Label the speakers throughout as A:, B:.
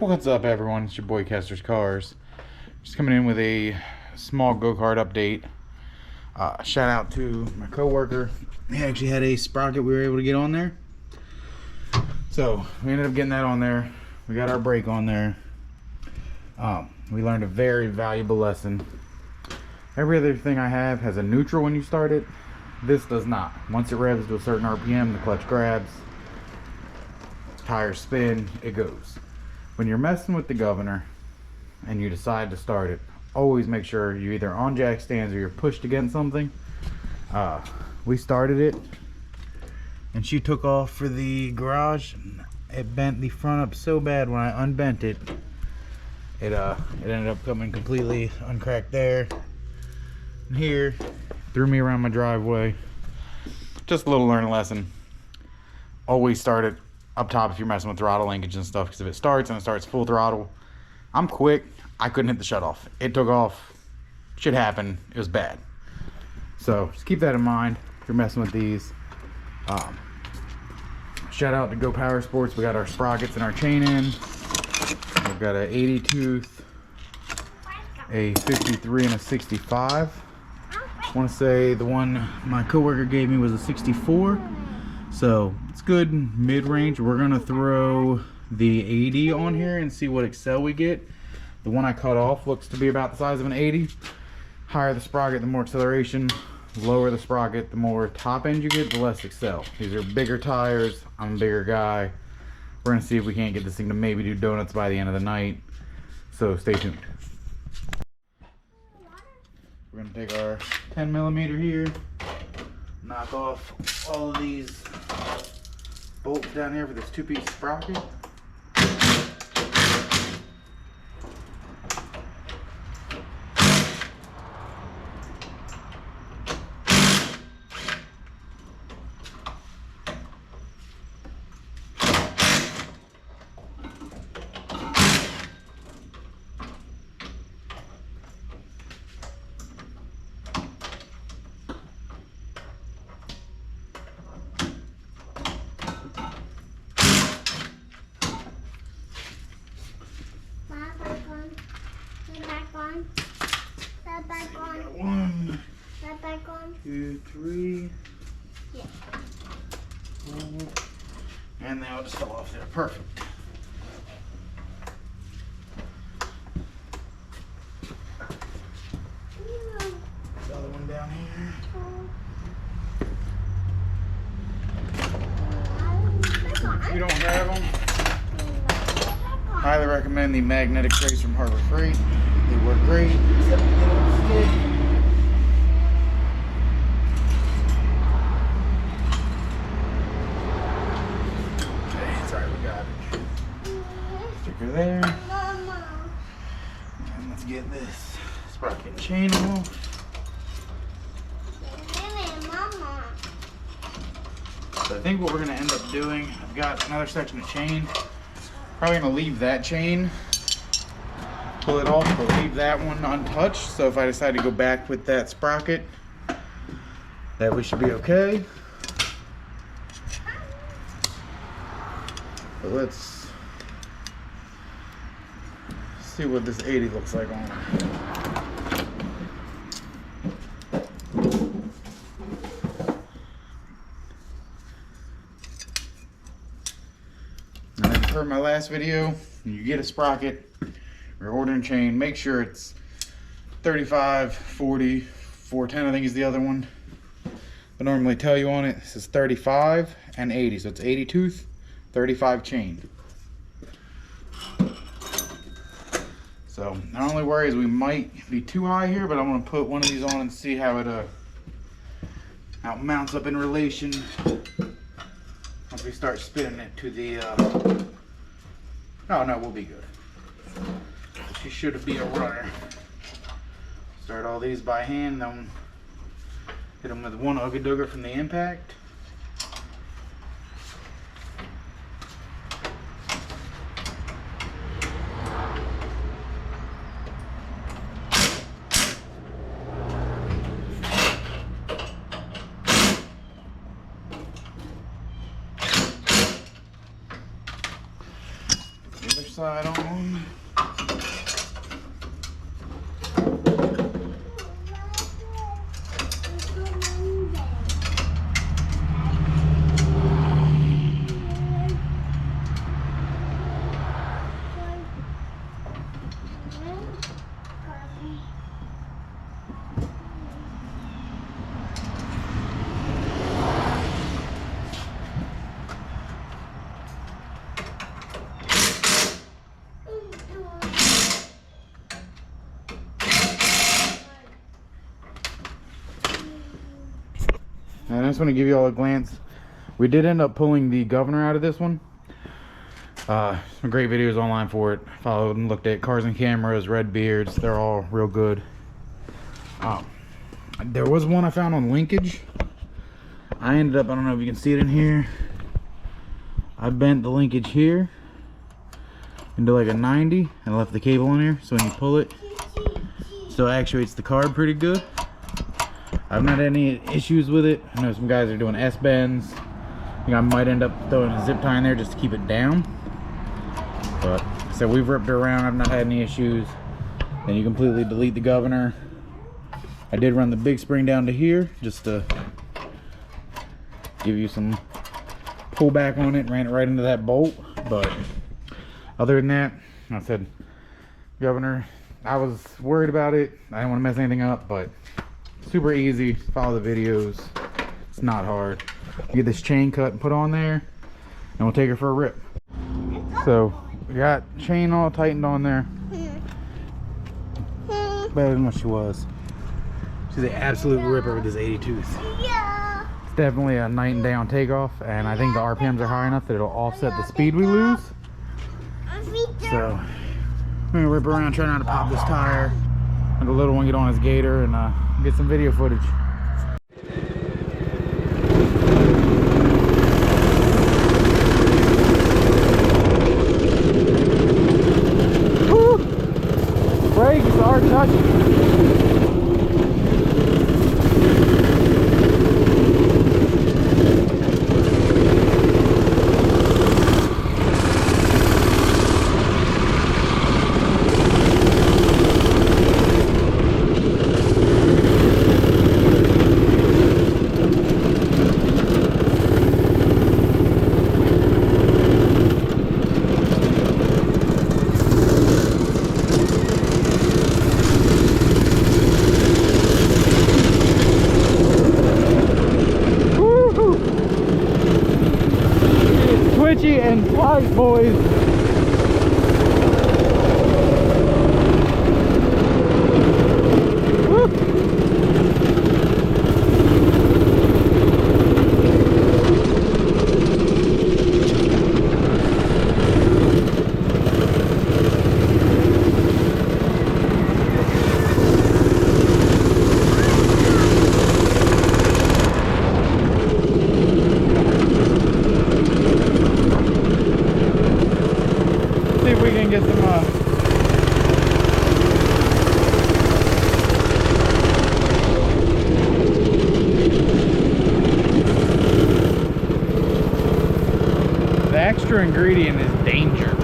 A: What's up, everyone? It's your boy Kester's Cars. Just coming in with a small go-kart update. Shout out to my co-worker. He actually had a sprocket we were able to get on there. So we ended up getting that on there. We got our brake on there. We learned a very valuable lesson. Every other thing I have has a neutral when you start it. This does not. Once it revs to a certain RPM, the clutch grabs, tires spin, it goes. When you're messing with the governor and you decide to start it, always make sure you're either on jack stands or you're pushed against something. We started it and she took off for the garage. It bent the front up so bad when I unbent it. It ended up coming completely uncracked there and here. Threw me around my driveway. Just a little learning lesson. Always start it up top if you're messing with throttle linkage and stuff, because if it starts and it starts full throttle, I'm quick, I couldn't hit the shutoff. It took off. Shit happened. It was bad. So just keep that in mind if you're messing with these. Shout out to Go Power Sports. We got our sprockets and our chain in. We've got a 80 tooth, a 53 and a 65. I want to say the one my coworker gave me was a 64. So it's good mid-range. We're gonna throw the 80 on here and see what excel we get. The one I cut off looks to be about the size of an 80. Higher the sprocket, the more acceleration. Lower the sprocket, the more top end you get, the less excel. These are bigger tires. I'm a bigger guy. We're gonna see if we can't get this thing to maybe do donuts by the end of the night. So stay tuned. We're gonna take our 10mm here, knock off all of these bolts down here for this 2-piece sprocket. One, two, three. Yeah. And they all just fell off there. Perfect. The other one down here. If you don't have them, highly recommend the magnetic trays from Harbor Freight. They work great. Except they don't stick. Sticker there. And let's get this sprocket chain off. So I think what we're going to end up doing, I've got another section of chain. Probably going to leave that chain, pull it off, but leave that one untouched. So if I decide to go back with that sprocket, that we should be okay. But let's see what this 80 looks like on it. And then per my last video, when you get a sprocket or ordering chain, make sure it's 35, 40, 410 I think is the other one. I normally tell you on it, this is 35 and 80, so it's 80 tooth, 35 chain. So our only worry is we might be too high here, but I'm going to put one of these on and see how it mounts up in relation once we start spinning it to the oh no, we'll be good. She should be a runner. Start all these by hand, then hit them with one ugga-dugger from the impact. side on. And I just want to give you all a glance. We did end up pulling the governor out of this one. Some great videos online for it. Followed and looked at Cars and Cameras, Red Beards. They're all real good. There was one I found on linkage. I ended up, I don't know if you can see it in here. I bent the linkage here into like a 90 and left the cable in here. So when you pull it, still actuates the car pretty good. I've not had any issues with it. I know some guys are doing S-bends. I think I might end up throwing a zip tie in there just to keep it down. But so we've ripped it around. I've not had any issues. Then you completely delete the governor. I did run the big spring down to here just to give you some pullback on it. Ran it right into that bolt. But other than that, I said, governor, I was worried about it. I didn't want to mess anything up, but super easy. Follow the videos. It's not hard. You get this chain cut and put on there, and we'll take her for a rip. So we got chain all tightened on there. Better than what she was. She's an absolute ripper with this 80 tooth.
B: Yeah.
A: It's definitely a night and day on takeoff, and I think the RPMs are high enough that it'll offset the speed we lose. So I'm gonna rip around, try not to pop this tire. Let the little one get on his gator and get some video footage. Woo! Brakes are touching. And flight, boys. We can get some the extra ingredient is danger.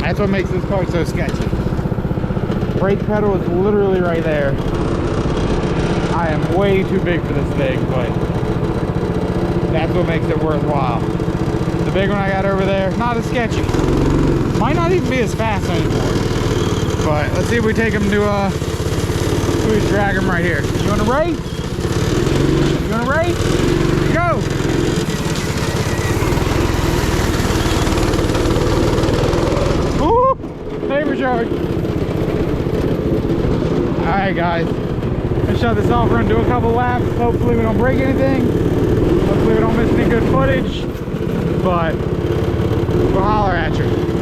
A: That's what makes this car so sketchy. Brake pedal is literally right there. I am way too big for this thing, but that's what makes it worthwhile. The big one I got over there, not as sketchy. Might not even be as fast anymore. But let's see if we take him to we drag him right here. You wanna race? You wanna race? Go! Woo! Paper charge. Alright guys. Let's shut this off, run, do a couple laps. Hopefully we don't break anything. Hopefully we don't miss any good footage. But we'll holler at you.